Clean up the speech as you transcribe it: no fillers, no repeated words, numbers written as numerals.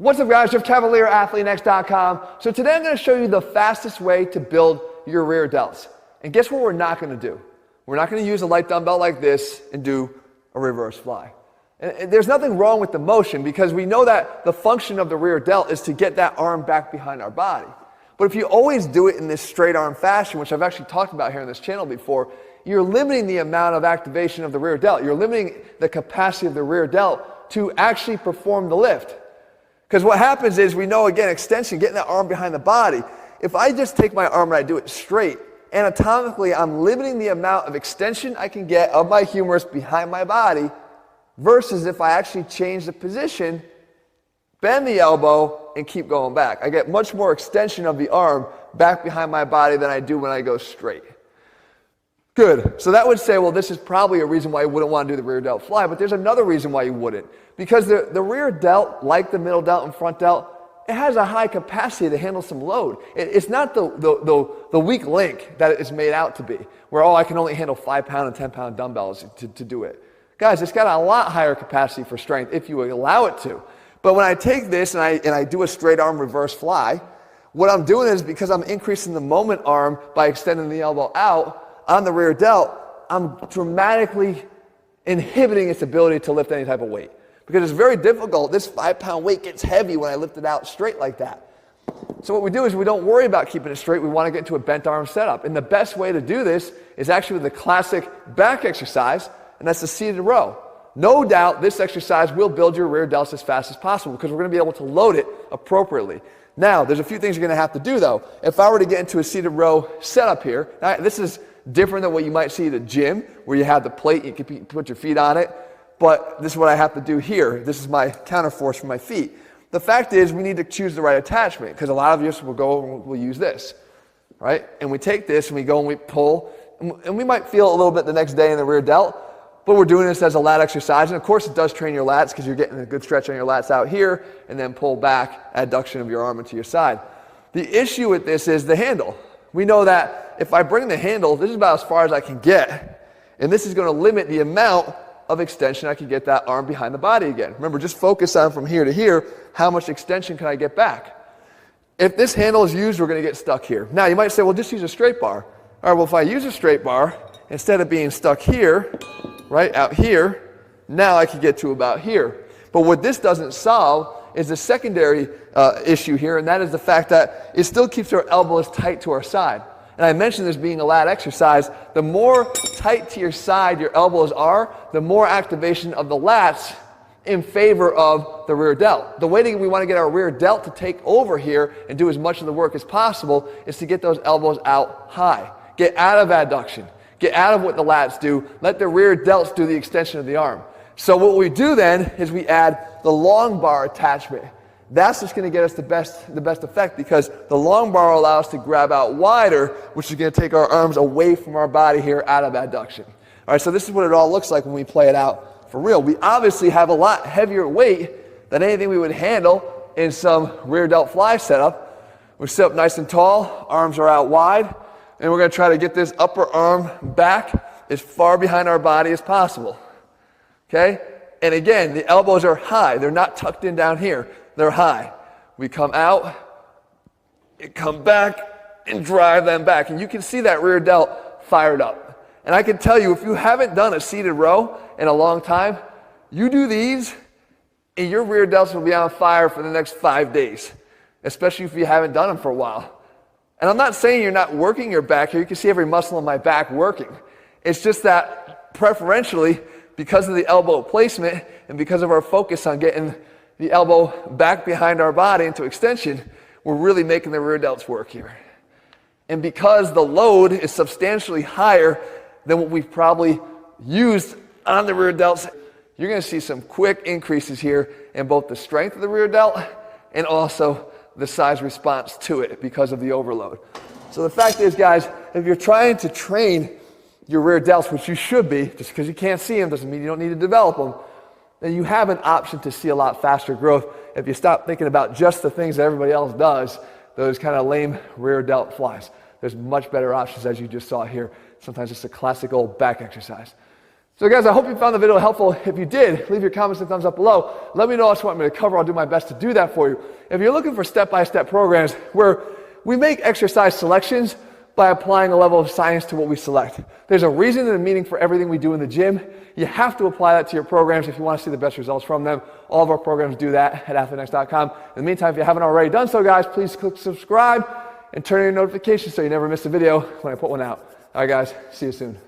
What's up guys, Jeff Cavalier, AthleanX.com. So today I'm going to show you the fastest way to build your rear delts. And guess what we're not going to do? We're not going to use a light dumbbell like this and do a reverse fly. And there's nothing wrong with the motion because we know that the function of the rear delt is to get that arm back behind our body. But if you always do it in this straight arm fashion, which I've actually talked about here on this channel before, you're limiting the amount of activation of the rear delt. You're limiting the capacity of the rear delt to actually perform the lift. Because what happens is, we know again, extension, getting that arm behind the body. If I just take my arm and I do it straight, anatomically I'm limiting the amount of extension I can get of my humerus behind my body versus if I actually change the position, bend the elbow, and keep going back. I get much more extension of the arm back behind my body than I do when I go straight. Good. So that would say, well, this is probably a reason why you wouldn't want to do the rear delt fly, but there's another reason why you wouldn't. Because the rear delt, like the middle delt and front delt, it has a high capacity to handle some load. It's not the weak link that it's made out to be, where, oh, I can only handle 5-pound and 10-pound dumbbells to do it. Guys, it's got a lot higher capacity for strength if you allow it to. But when I take this and I do a straight arm reverse fly, what I'm doing is, because I'm increasing the moment arm by extending the elbow out on the rear delt, I'm dramatically inhibiting its ability to lift any type of weight. Because it's very difficult. This 5-pound weight gets heavy when I lift it out straight like that. So what we do is we don't worry about keeping it straight. We want to get into a bent arm setup. And the best way to do this is actually with the classic back exercise, and that's the seated row. No doubt this exercise will build your rear delts as fast as possible because we're going to be able to load it appropriately. Now, there's a few things you're going to have to do though. If I were to get into a seated row setup here, this is different than what you might see at a gym where you have the plate, you can put your feet on it. But this is what I have to do here. This is my counterforce for my feet. The fact is, we need to choose the right attachment because a lot of us will go and we'll use this, right? And we take this and we go and we pull, and we might feel a little bit the next day in the rear delt, but we're doing this as a lat exercise. And of course, it does train your lats because you're getting a good stretch on your lats out here, and then pull back, adduction of your arm into your side. The issue with this is the handle. We know that if I bring the handle, this is about as far as I can get, and this is going to limit the amount of extension I can get that arm behind the body again. Remember, just focus on from here to here, how much extension can I get back? If this handle is used, we're going to get stuck here. Now, you might say, well, just use a straight bar. All right, well, if I use a straight bar, instead of being stuck here, right out here, now I can get to about here. But what this doesn't solve is the secondary issue here, and that is the fact that it still keeps our elbows tight to our side. And I mentioned this being a lat exercise. The more tight to your side your elbows are, the more activation of the lats in favor of the rear delt. The way that we want to get our rear delt to take over here and do as much of the work as possible is to get those elbows out high. Get out of adduction. Get out of what the lats do. Let the rear delts do the extension of the arm. So what we do then is we add the long bar attachment. That's just going to get us the best effect because the long bar will allow us to grab out wider, which is going to take our arms away from our body here out of adduction. All right, so this is what it all looks like when we play it out for real. We obviously have a lot heavier weight than anything we would handle in some rear delt fly setup. We sit up nice and tall, arms are out wide, and we're going to try to get this upper arm back as far behind our body as possible. Okay? And again, the elbows are high. They're not tucked in down here. They're high. We come out, and come back, and drive them back. And you can see that rear delt fired up. And I can tell you, if you haven't done a seated row in a long time, you do these, and your rear delts will be on fire for the next 5 days, especially if you haven't done them for a while. And I'm not saying you're not working your back here. You can see every muscle in my back working. It's just that preferentially, because of the elbow placement and because of our focus on getting the elbow back behind our body into extension, we're really making the rear delts work here. And because the load is substantially higher than what we've probably used on the rear delts, you're going to see some quick increases here in both the strength of the rear delt and also the size response to it because of the overload. So the fact is, guys, if you're trying to train your rear delts, which you should be, just because you can't see them doesn't mean you don't need to develop them, then you have an option to see a lot faster growth if you stop thinking about just the things that everybody else does, those kind of lame rear delt flies. There's much better options, as you just saw here. Sometimes it's a classic old back exercise. So guys, I hope you found the video helpful. If you did, leave your comments and thumbs up below. Let me know what you want me to cover. I'll do my best to do that for you. If you're looking for step-by-step programs where we make exercise selections by applying a level of science to what we select. There's a reason and a meaning for everything we do in the gym. You have to apply that to your programs if you want to see the best results from them. All of our programs do that at athletenext.com. In the meantime, if you haven't already done so, guys, please click subscribe and turn on your notifications so you never miss a video when I put one out. All right, guys, see you soon.